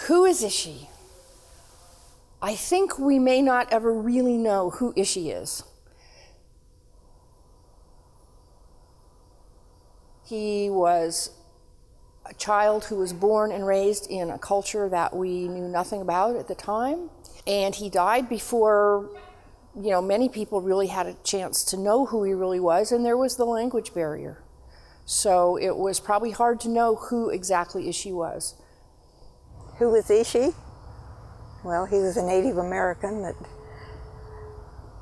Who is Ishi? I think we may not ever really know who Ishi is. He was a child who was born and raised in a culture that we knew nothing about at the time, and he died before, many people really had a chance to know who he really was, and there was the language barrier. So it was probably hard to know who exactly Ishi was. Who was Ishi? Well, he was a Native American that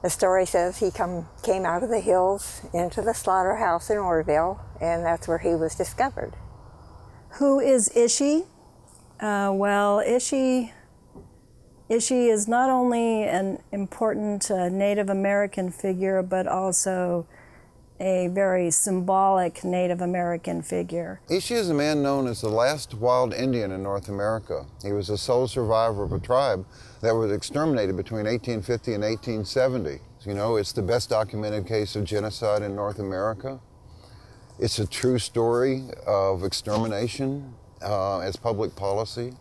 the story says he came out of the hills into the slaughterhouse in Oroville, and that's where he was discovered. Who is Ishi? Ishi is not only an important Native American figure, but also a very symbolic Native American figure. Ishi is a man known as the last wild Indian in North America. He was the sole survivor of a tribe that was exterminated between 1850 and 1870. It's the best documented case of genocide in North America. It's a true story of extermination as public policy.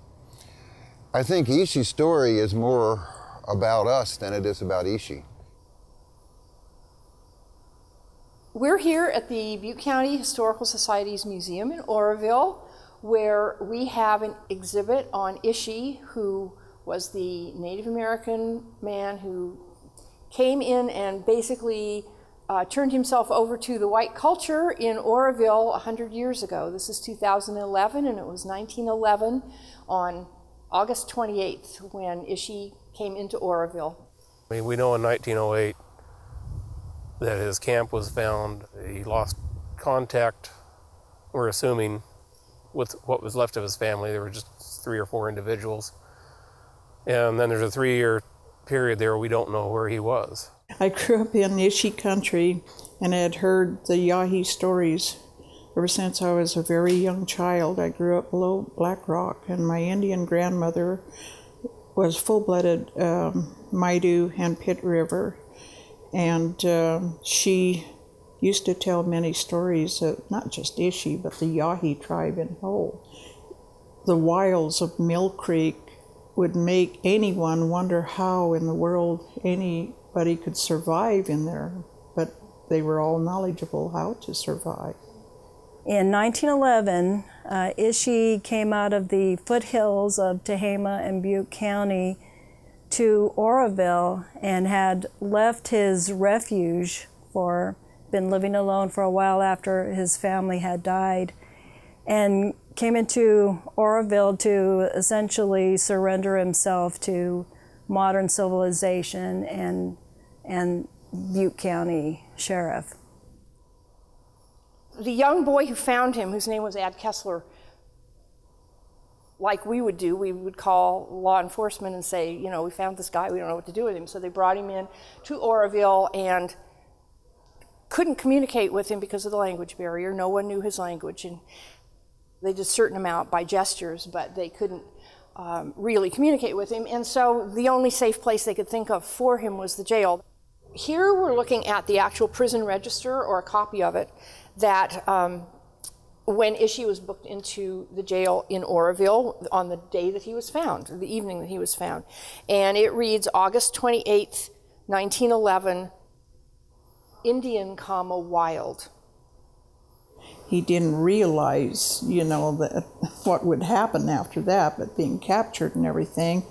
I think Ishi's story is more about us than it is about Ishi. We're here at the Butte County Historical Society's Museum in Oroville, where we have an exhibit on Ishi, who was the Native American man who came in and basically turned himself over to the white culture in Oroville 100 years ago. This is 2011, and it was 1911 on August 28th when Ishi came into Oroville. We know in 1908 that his camp was found. He lost contact, we're assuming, with what was left of his family. There were just 3 or 4 individuals. And then there's a 3-year period there where we don't know where he was. I grew up in Ishi country and had heard the Yahi stories ever since I was a very young child. I grew up below Black Rock, and my Indian grandmother was full-blooded Maidu and Pit River. And she used to tell many stories of not just Ishi, but the Yahi tribe in whole. The wilds of Mill Creek would make anyone wonder how in the world anybody could survive in there, but they were all knowledgeable how to survive. In 1911, Ishi came out of the foothills of Tehama and Butte County to Oroville and had left his refuge been living alone for a while after his family had died, and came into Oroville to essentially surrender himself to modern civilization and Butte County Sheriff. The young boy who found him, whose name was Ad Kessler, like we would do, we would call law enforcement and say, we found this guy, we don't know what to do with him. So they brought him in to Oroville and couldn't communicate with him because of the language barrier. No one knew his language, and they did a certain amount by gestures, but they couldn't really communicate with him. And so the only safe place they could think of for him was the jail. Here we're looking at the actual prison register, or a copy of it, that when Ishi was booked into the jail in Oroville on the day that he was found, the evening that he was found. And it reads August 28th, 1911, Indian, wild. He didn't realize, that what would happen after that, but being captured and everything,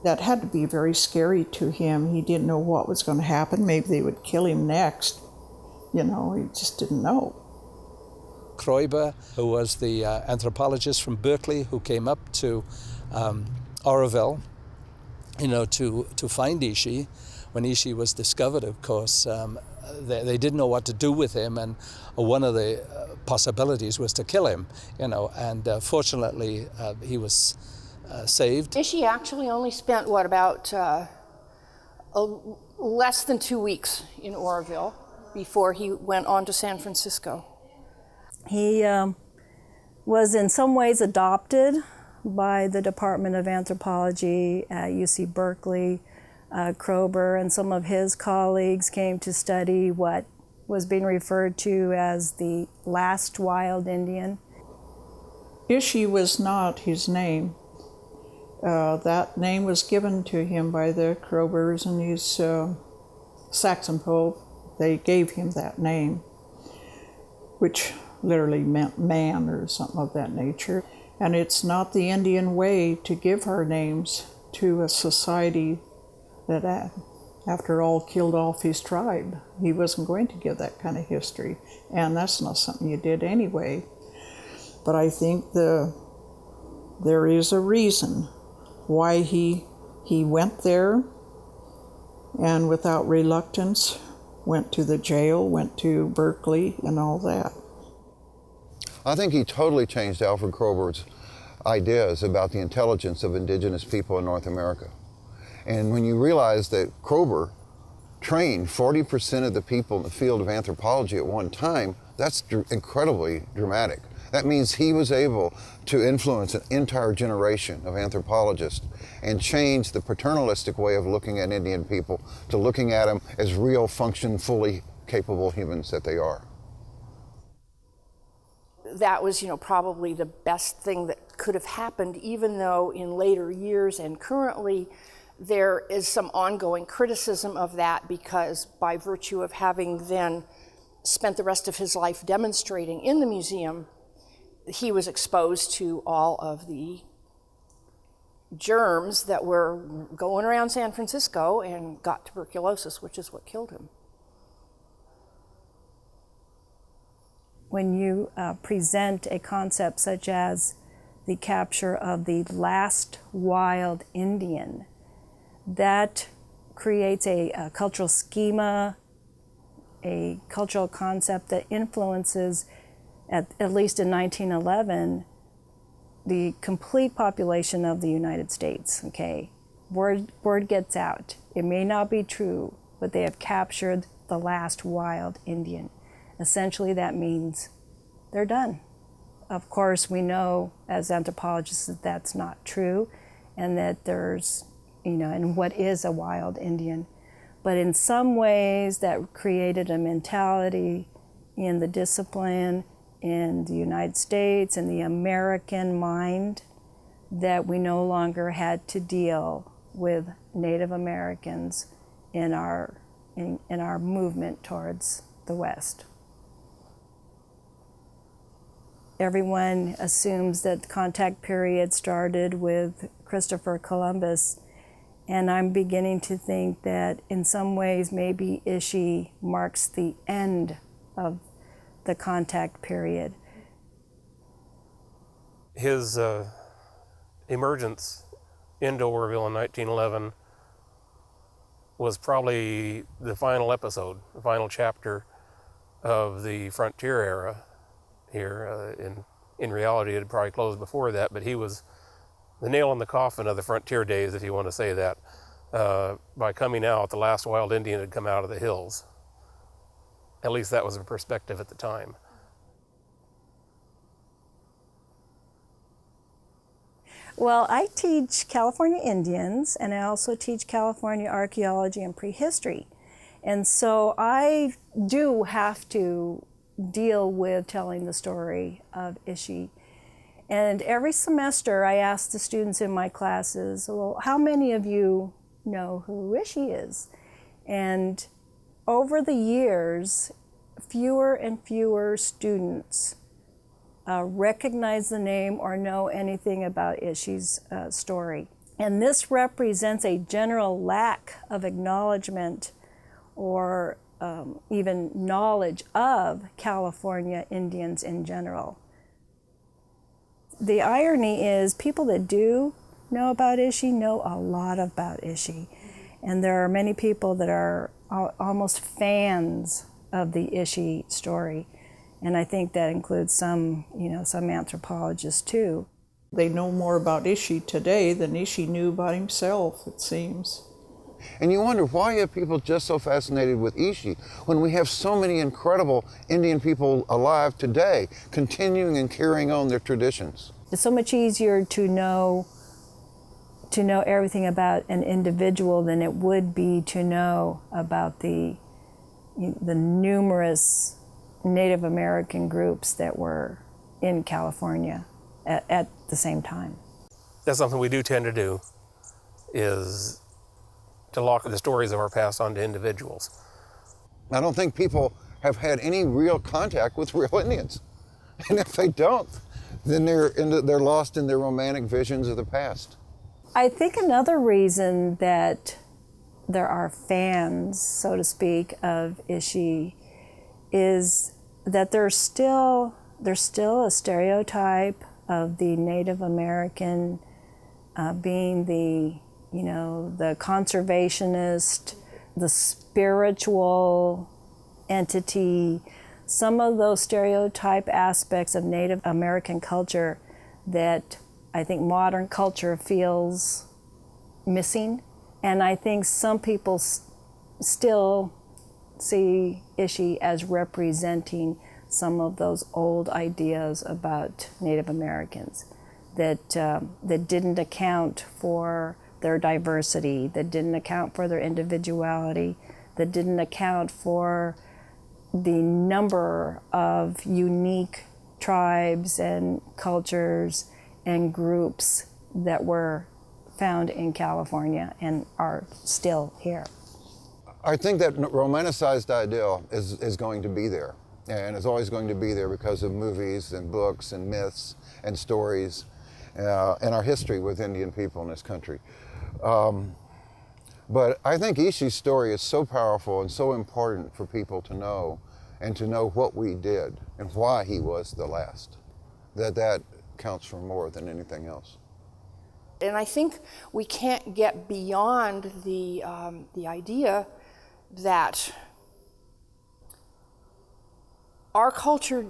that had to be very scary to him. He didn't know what was going to happen. Maybe they would kill him next. He just didn't know. Kroiber, who was the anthropologist from Berkeley, who came up to Oroville, to find Ishi. When Ishi was discovered, of course, they didn't know what to do with him, and one of the possibilities was to kill him, and fortunately he was saved. Ishi actually only spent, about less than 2 weeks in Oroville before he went on to San Francisco. He was in some ways adopted by the Department of Anthropology at UC Berkeley. Kroeber and some of his colleagues came to study what was being referred to as the last wild Indian. Ishi was not his name. That name was given to him by the Crowbers and his Saxon Pope. They gave him that name, which literally meant man or something of that nature. And it's not the Indian way to give our names to a society that, after all, killed off his tribe. He wasn't going to give that kind of history, and that's not something you did anyway. But I think there is a reason why he went there, and without reluctance went to the jail, went to Berkeley and all that. I think he totally changed Alfred Kroeber's ideas about the intelligence of indigenous people in North America. And when you realize that Kroeber trained 40% of the people in the field of anthropology at one time, that's incredibly dramatic. That means he was able to influence an entire generation of anthropologists and change the paternalistic way of looking at Indian people to looking at them as real, function, fully capable humans that they are. That was, probably the best thing that could have happened, even though in later years and currently there is some ongoing criticism of that, because by virtue of having then spent the rest of his life demonstrating in the museum, he was exposed to all of the germs that were going around San Francisco and got tuberculosis, which is what killed him. When you present a concept such as the capture of the last wild Indian, that creates a cultural schema, a cultural concept that influences, at least in 1911, the complete population of the United States, okay? Word gets out. It may not be true, but they have captured the last wild Indian. Essentially, that means they're done. Of course, we know as anthropologists that that's not true, and that there's, and what is a wild Indian. But in some ways, that created a mentality in the discipline, in the United States, in the American mind, that we no longer had to deal with Native Americans in our movement towards the West. Everyone assumes that the contact period started with Christopher Columbus, and I'm beginning to think that in some ways maybe Ishi marks the end of the contact period. His emergence into Oroville in 1911 was probably the final episode, the final chapter of the frontier era here. In reality, it had probably closed before that, but he was the nail in the coffin of the frontier days, if you want to say that. By coming out, the last wild Indian had come out of the hills. At least that was a perspective at the time. Well, I teach California Indians, and I also teach California archaeology and prehistory. And so I do have to deal with telling the story of Ishi. And every semester I ask the students in my classes, well, how many of you know who Ishi is? And over the years, fewer and fewer students recognize the name or know anything about Ishi's story. And this represents a general lack of acknowledgement or even knowledge of California Indians in general. The irony is people that do know about Ishi know a lot about Ishi. And there are many people that are almost fans of the Ishi story. And I think that includes some anthropologists too. They know more about Ishi today than Ishi knew about himself, it seems. And you wonder, why are people just so fascinated with Ishi when we have so many incredible Indian people alive today, continuing and carrying on their traditions? It's so much easier to know everything about an individual than it would be to know about the numerous Native American groups that were in California at the same time. that's something we do tend to do, is to lock the stories of our past onto individuals. I don't think people have had any real contact with real Indians. And if they don't, then they're lost in their romantic visions of the past. I think another reason that there are fans, so to speak, of Ishi is that there's still a stereotype of the Native American being the conservationist, the spiritual entity, some of those stereotype aspects of Native American culture that I think modern culture feels missing. And I think some people still see Ishi as representing some of those old ideas about Native Americans that didn't account for their diversity, that didn't account for their individuality, that didn't account for the number of unique tribes and cultures and groups that were found in California and are still here. I think that romanticized ideal is going to be there, and is always going to be there because of movies and books and myths and stories and our history with Indian people in this country. But I think Ishi's story is so powerful and so important for people to know, and to know what we did and why he was the last, that counts for more than anything else. And I think we can't get beyond the idea that our culture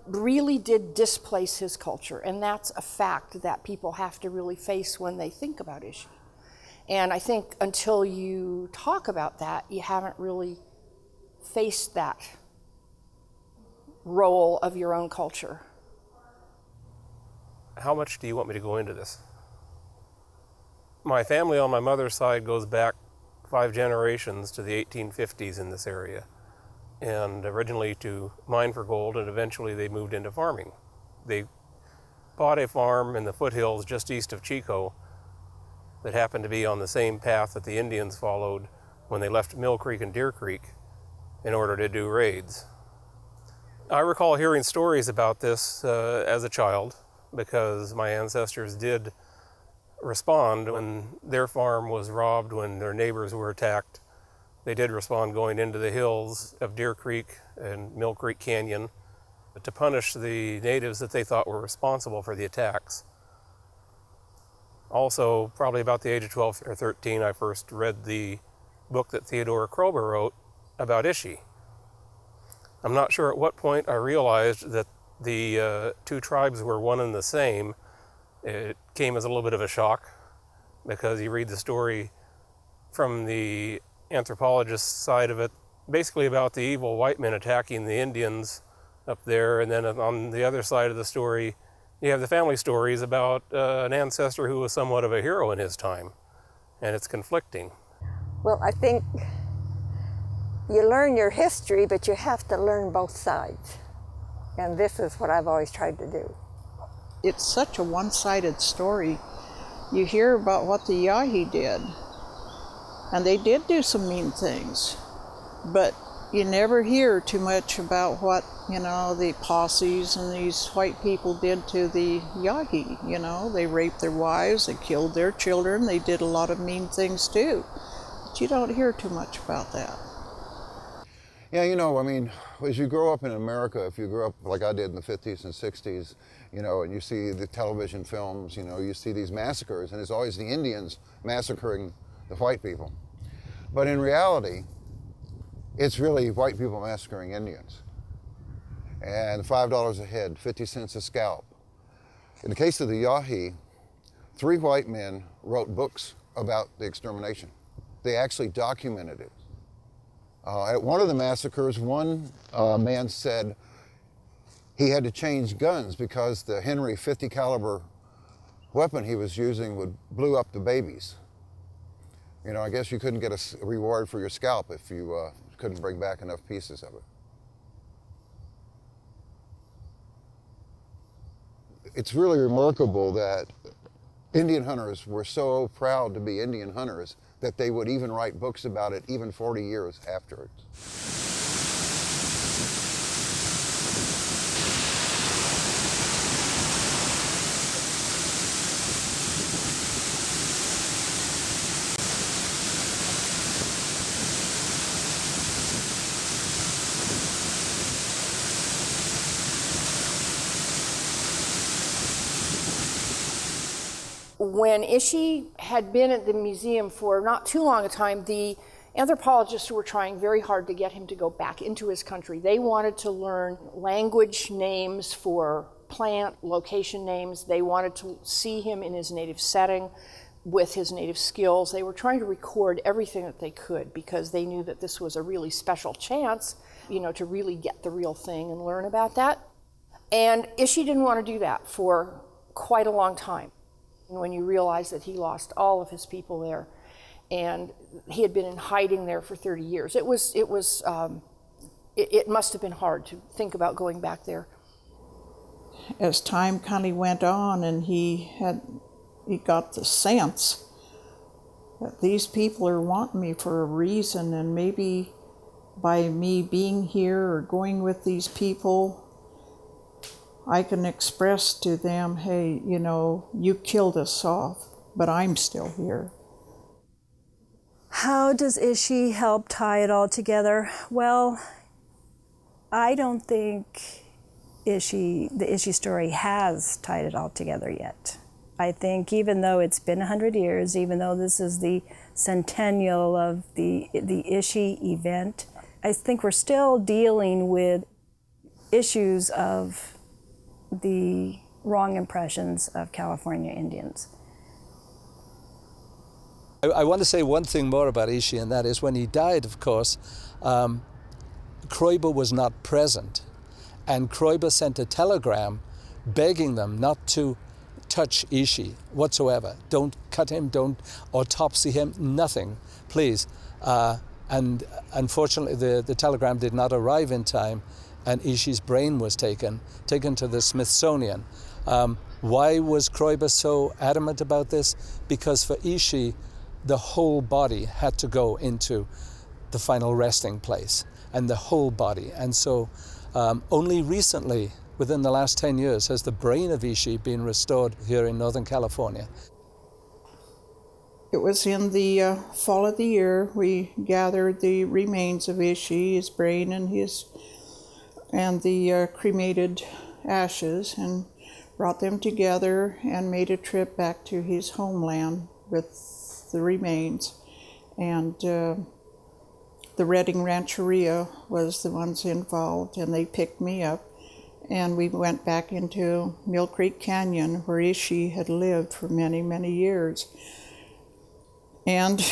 really did displace his culture, and that's a fact that people have to really face when they think about Ishi. And I think until you talk about that, you haven't really faced that role of your own culture. How much do you want me to go into this? My family on my mother's side goes back 5 generations to the 1850s in this area, and originally to mine for gold, and eventually they moved into farming. They bought a farm in the foothills just east of Chico that happened to be on the same path that the Indians followed when they left Mill Creek and Deer Creek in order to do raids. I recall hearing stories about this as a child, because my ancestors did respond when their farm was robbed, when their neighbors were attacked. They did respond going into the hills of Deer Creek and Mill Creek Canyon to punish the natives that they thought were responsible for the attacks. Also, probably about the age of 12 or 13, I first read the book that Theodore Kroeber wrote about Ishi. I'm not sure at what point I realized that the two tribes were one and the same. It came as a little bit of a shock, because you read the story from the anthropologist side of it, basically about the evil white men attacking the Indians up there, and then on the other side of the story, you have the family stories about an ancestor who was somewhat of a hero in his time, and it's conflicting. Well, I think you learn your history, but you have to learn both sides. And this is what I've always tried to do. It's such a one-sided story. You hear about what the Yahi did, and they did do some mean things, but you never hear too much about what, the posses and these white people did to the Yahi. They raped their wives, they killed their children, they did a lot of mean things too. But you don't hear too much about that. Yeah, as you grow up in America, if you grew up like I did in the 50s and 60s, and you see the television films, you see these massacres, and it's always the Indians massacring the white people. But in reality, it's really white people massacring Indians. And $5 a head, 50 cents a scalp. In the case of the Yahi, 3 white men wrote books about the extermination. They actually documented it. At one of the massacres, one man said he had to change guns because the Henry 50 caliber weapon he was using blew up the babies. I guess you couldn't get a reward for your scalp if you couldn't bring back enough pieces of it. It's really remarkable that Indian hunters were so proud to be Indian hunters that they would even write books about it even 40 years afterwards. When Ishi had been at the museum for not too long a time, the anthropologists were trying very hard to get him to go back into his country. They wanted to learn language names for plant, location names. They wanted to see him in his native setting with his native skills. They were trying to record everything that they could because they knew that this was a really special chance, to really get the real thing and learn about that. And Ishi didn't want to do that for quite a long time. When you realize that he lost all of his people there, and he had been in hiding there for 30 years, it must have been hard to think about going back there. As time kind of went on, and he got the sense that these people are wanting me for a reason, and maybe by me being here or going with these people, I can express to them, hey, you killed us off, but I'm still here. How does Ishi help tie it all together? Well, I don't think the Ishi story has tied it all together yet. I think even though it's been 100 years, even though this is the centennial of the Ishi event, I think we're still dealing with issues of the wrong impressions of California Indians. I want to say one thing more about Ishi, and that is when he died, of course, Kroiber was not present. And Kroiber sent a telegram begging them not to touch Ishi whatsoever. Don't cut him, don't autopsy him, nothing, please. And unfortunately, the telegram did not arrive in time, and Ishi's brain was taken to the Smithsonian. Why was Kroiber so adamant about this? Because for Ishi, the whole body had to go into the final resting place, and the whole body. And so only recently, within the last 10 years, has the brain of Ishi been restored here in Northern California. It was in the fall of the year we gathered the remains of Ishi, his brain and the cremated ashes, and brought them together and made a trip back to his homeland with the remains. And the Redding Rancheria was the ones involved, and they picked me up, and we went back into Mill Creek Canyon, where Ishi had lived for many, many years. And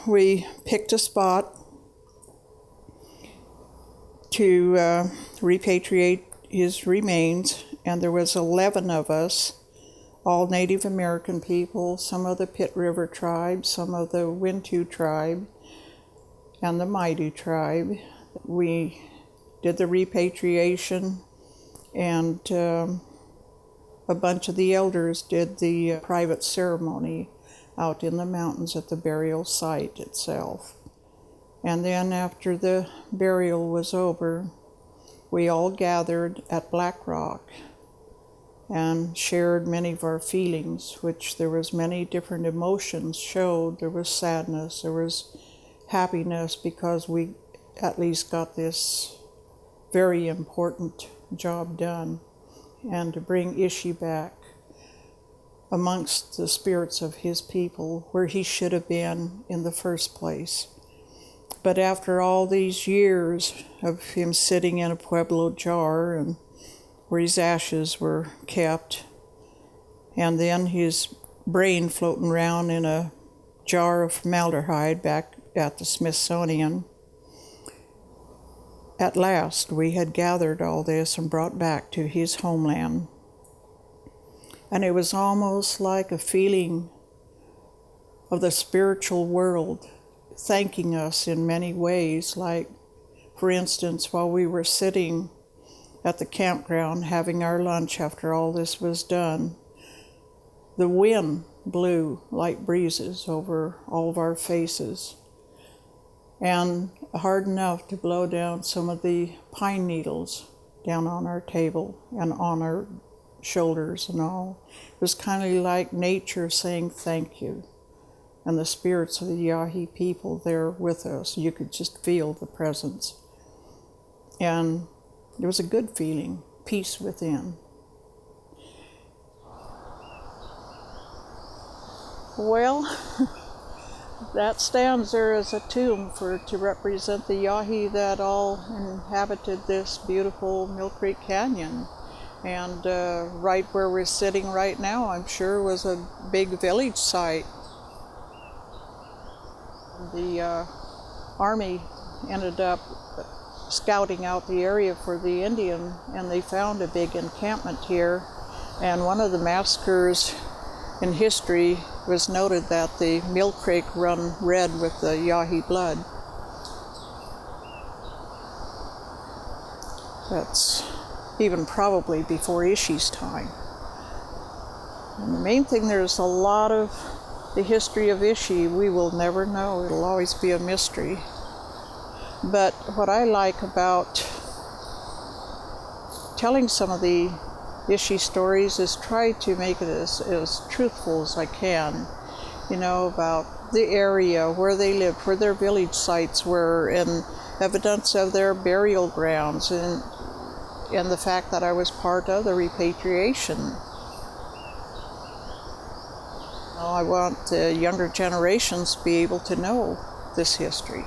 we picked a spot to repatriate his remains, and there was 11 of us, all Native American people, some of the Pit River tribe, some of the Wintu tribe, and the Maidu tribe. We did the repatriation, and a bunch of the elders did the private ceremony out in the mountains at the burial site itself. And then after the burial was over, we all gathered at Black Rock and shared many of our feelings, which there was many different emotions showed. There was sadness, there was happiness, because we at least got this very important job done, and to bring Ishi back amongst the spirits of his people where he should have been in the first place. But after all these years of him sitting in a Pueblo jar, and where his ashes were kept, and then his brain floating around in a jar of formaldehyde back at the Smithsonian, at last we had gathered all this and brought back to his homeland. And it was almost like a feeling of the spiritual world thanking us in many ways. Like, for instance, while we were sitting at the campground having our lunch after all this was done, the wind blew like breezes over all of our faces, and hard enough to blow down some of the pine needles down on our table and on our shoulders and all. It was kind of like nature saying thank you, and the spirits of the Yahi people there with us. You could just feel the presence. And it was a good feeling, peace within. Well, that stands there as a tomb to represent the Yahi that all inhabited this beautiful Mill Creek Canyon. And right where we're sitting right now, I'm sure was a big village site. The Army ended up scouting out the area for the Indian, and they found a big encampment here. And one of the massacres in history was noted that the Mill Creek run red with the Yahi blood. That's even probably before Ishi's time. And the main thing, there's a lot of the history of Ishi we will never know. It'll always be a mystery. But what I like about telling some of the Ishi stories is try to make it as truthful as I can, you know, about the area, where they lived, where their village sites were, and evidence of their burial grounds, and the fact that I was part of the repatriation. I want the younger generations to be able to know this history.